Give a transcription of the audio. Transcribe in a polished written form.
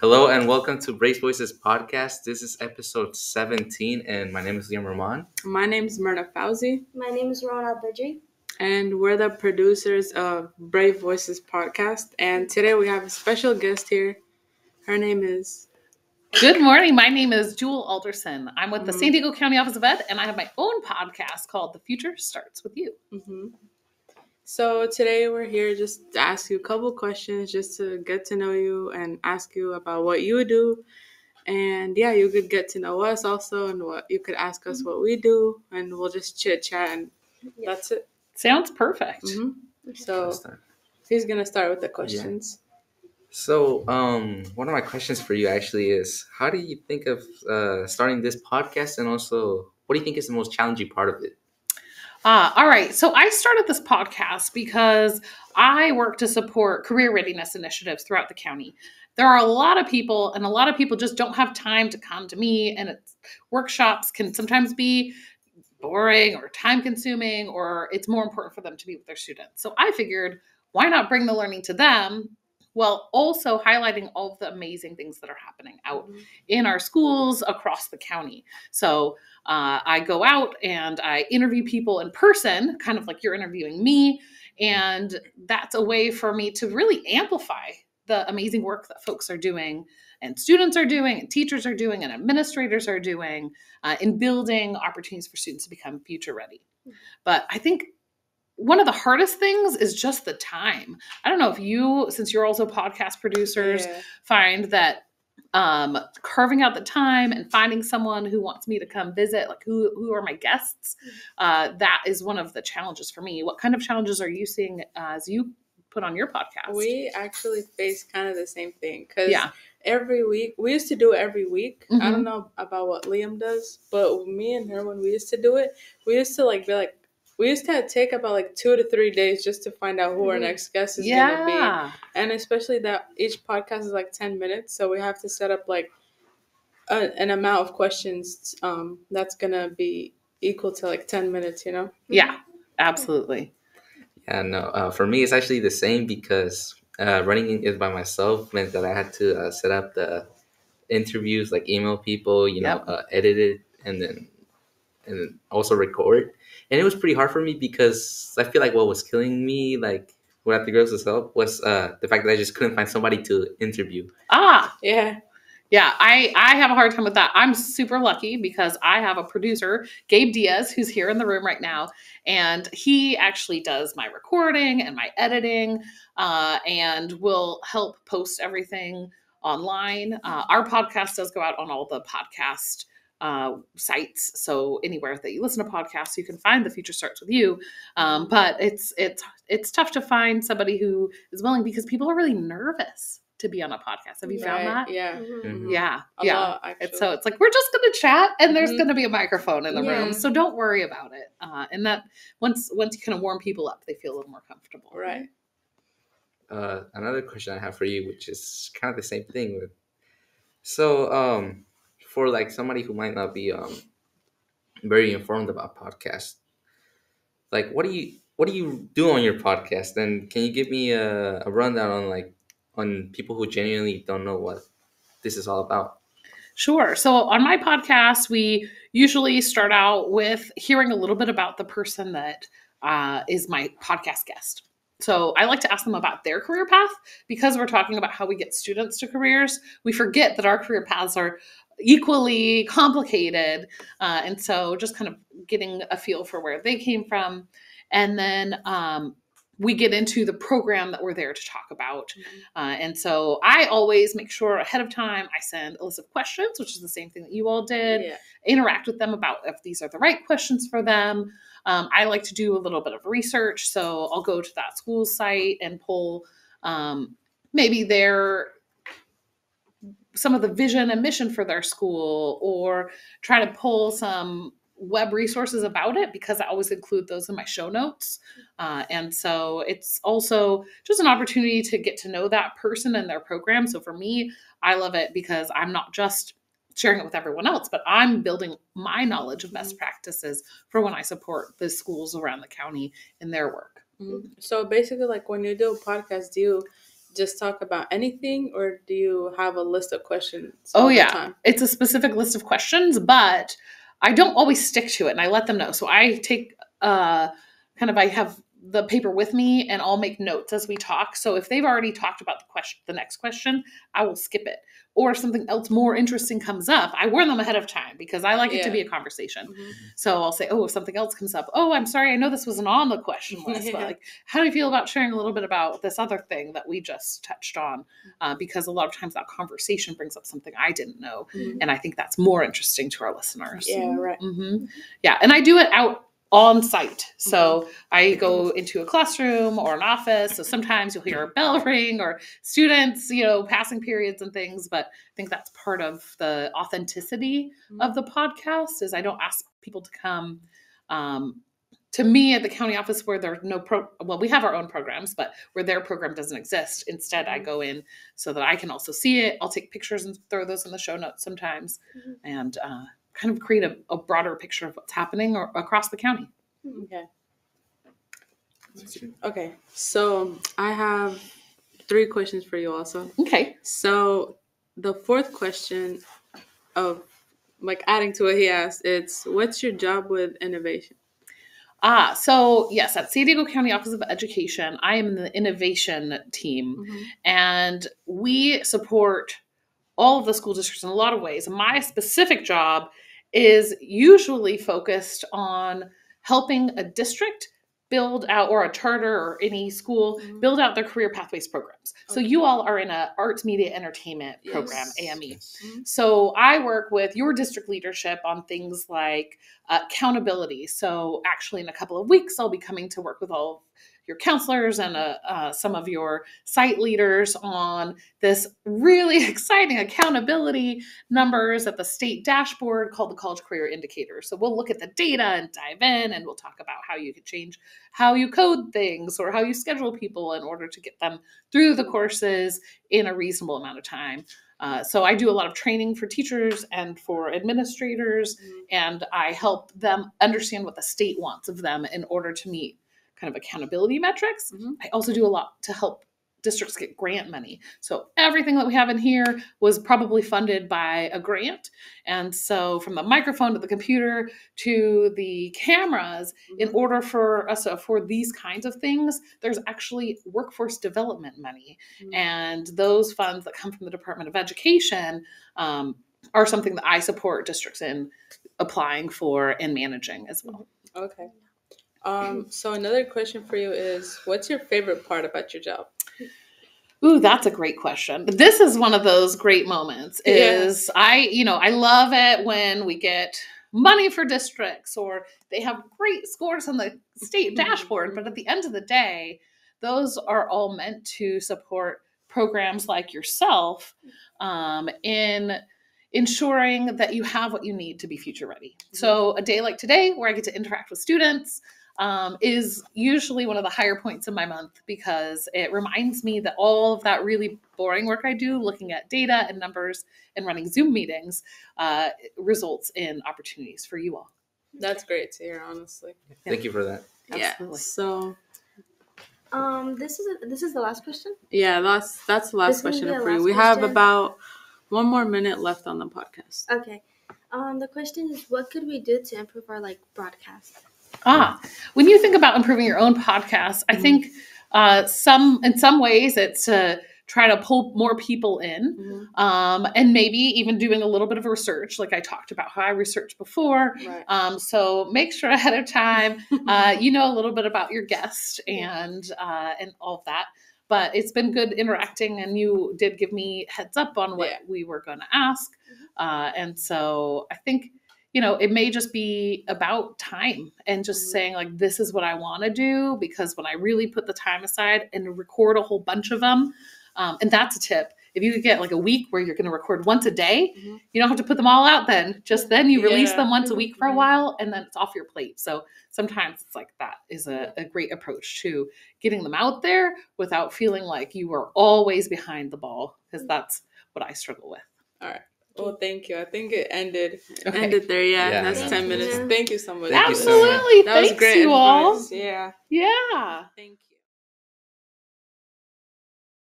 Hello and welcome to Brace Voices podcast. This is episode 17 and my name is Rawan. My name is Mirna. My name is Rawan. And we're the producers of Brave Voices podcast. And today we have a special guest here. Her name is... Good morning. My name is Jewyl Alderson. I'm with the San Diego County Office of Ed, and I have my own podcast called The Future Starts With You. So today we're here just to ask you a couple questions just to get to know you and ask you about what you do. And yeah, you could get to know us also, and what you could ask us what we do, and we'll just chit chat, and that's it. Sounds perfect. So he's gonna start with the questions. So one of my questions for you actually is, how do you think of starting this podcast, and also what do you think is the most challenging part of it? All right. So I started this podcast because I work to support career readiness initiatives throughout the county. There are a lot of people, and a lot of people just don't have time to come to me, and workshops can sometimes be boring or time consuming, or it's more important for them to be with their students. So I figured, why not bring the learning to them while also highlighting all of the amazing things that are happening out in our schools across the county. So I go out and I interview people in person, kind of like you're interviewing me. And that's a way for me to really amplify the amazing work that folks are doing, and students are doing, and teachers are doing, and administrators are doing in building opportunities for students to become future ready. But I think one of the hardest things is just the time. I don't know if you, since you're also podcast producers, find that carving out the time and finding someone who wants me to come visit, like who are my guests, that is one of the challenges for me. What kind of challenges are you seeing as you put on your podcast? We actually face kind of the same thing, because every week, we used to do it every week. I don't know about what Liam does, but me and her, when we used to do it, we used to we used to take about 2 to 3 days just to find out who our next guest is going to be. And especially that each podcast is 10 minutes. So we have to set up an amount of questions that's going to be equal to 10 minutes, you know? Yeah, absolutely. Yeah, no, for me, it's actually the same, because running it by myself meant that I had to set up the interviews, email people, edit it, and then also record. And it was pretty hard for me, because I feel like what was killing me, without the girls' help, was the fact that I just couldn't find somebody to interview. Yeah, I have a hard time with that. I'm super lucky because I have a producer, Gabe Diaz, who's here in the room right now. And he actually does my recording and my editing and will help post everything online. Our podcast does go out on all the podcast sites. So anywhere that you listen to podcasts, you can find The Future Starts With You. But it's tough to find somebody who is willing, because people are really nervous to be on a podcast. Have you found that? Yeah. A lot, so it's we're just going to chat, and there's going to be a microphone in the room. So don't worry about it. And that once you kind of warm people up, they feel a little more comfortable. Right. Another question I have for you, which is kind of the same thing. For somebody who might not be very informed about podcasts, what do you do on your podcast? And can you give me a rundown on people who genuinely don't know what this is all about? Sure. So on my podcast, we usually start out with hearing a little bit about the person that is my podcast guest. So I like to ask them about their career path, because we're talking about how we get students to careers. We forget that our career paths are equally complicated. And so just kind of getting a feel for where they came from. And then we get into the program that we're there to talk about. And so I always make sure ahead of time I send a list of questions, which is the same thing that you all did. Interact with them about if these are the right questions for them. I like to do a little bit of research. So I'll go to that school site and pull maybe some of the vision and mission for their school, or try to pull some web resources about it, because I always include those in my show notes. And so it's also just an opportunity to get to know that person and their program. So for me, I love it because I'm not just sharing it with everyone else, but I'm building my knowledge of best practices for when I support the schools around the county in their work. So basically, when you do a podcast, just talk about anything, or do you have a list of questions? Oh, all the yeah. time? It's a specific list of questions, but I don't always stick to it, and I let them know. So I take I have the paper with me, and I'll make notes as we talk. So if they've already talked about the next question, I will skip it. Or if something else more interesting comes up, I warn them ahead of time because I like it to be a conversation. Mm-hmm. So I'll say, if something else comes up, I'm sorry, I know this wasn't on the question list, but like, how do you feel about sharing a little bit about this other thing that we just touched on? Because a lot of times that conversation brings up something I didn't know. Mm-hmm. And I think that's more interesting to our listeners. Yeah, right. Mm-hmm. Yeah, and I do it out on site. So I go into a classroom or an office. So sometimes you'll hear a bell ring or students, passing periods and things. But I think that's part of the authenticity of the podcast is I don't ask people to come to me at the county office where there's no we have our own programs, but where their program doesn't exist. Instead, I go in so that I can also see it. I'll take pictures and throw those in the show notes sometimes. And kind of create a broader picture of what's happening across the county. Okay. So I have 3 questions for you also. Okay. So the 4th question of adding to what he asked, it's what's your job with innovation? So yes, at San Diego County Office of Education, I am in the innovation team, and we support all of the school districts in a lot of ways. My specific job is usually focused on helping a district build out, or a charter or any school, build out their career pathways programs. So you all are in a arts, media, entertainment program, AME. So I work with your district leadership on things like accountability. So actually in a couple of weeks, I'll be coming to work with all of your counselors and some of your site leaders on this really exciting accountability numbers at the state dashboard called the College Career Indicator. So we'll look at the data and dive in, and we'll talk about how you could change how you code things or how you schedule people in order to get them through the courses in a reasonable amount of time. So I do a lot of training for teachers and for administrators, and I help them understand what the state wants of them in order to meet kind of accountability metrics. I also do a lot to help districts get grant money. So everything that we have in here was probably funded by a grant. And so from the microphone to the computer to the cameras, in order for us to afford these kinds of things, there's actually workforce development money. And those funds that come from the Department of Education are something that I support districts in applying for and managing as well. Okay. So another question for you is, what's your favorite part about your job? Ooh, that's a great question. This is one of those great moments is I love it when we get money for districts or they have great scores on the state dashboard. But at the end of the day, those are all meant to support programs like yourself in ensuring that you have what you need to be future ready. So a day like today where I get to interact with students is usually one of the higher points of my month because it reminds me that all of that really boring work I do, looking at data and numbers and running Zoom meetings, results in opportunities for you all. That's great to hear, honestly. Thank you for that. Absolutely. So, this is the last question. Yeah, that's the last question for you. We have about 1 more minute left on the podcast. Okay. The question is, what could we do to improve our broadcast? When you think about improving your own podcast, I think in some ways it's to try to pull more people in, and maybe even doing a little bit of research, like I talked about how I researched before. Right. So make sure ahead of time you know a little bit about your guest and all of that. But it's been good interacting, and you did give me heads up on what we were going to ask, and so I think. It may just be about time and just saying this is what I want to do, because when I really put the time aside and record a whole bunch of them, and that's a tip. If you could get a week where you're going to record once a day, you don't have to put them all out then. Just then you release them once a week for a while, and then it's off your plate. So sometimes it's that is a great approach to getting them out there without feeling like you are always behind the ball, because that's what I struggle with. All right. Well, thank you. I think it ended there. Yeah, that's 10 minutes. Thank you so much. Absolutely. That was great you all. Yeah. Yeah. Thank you.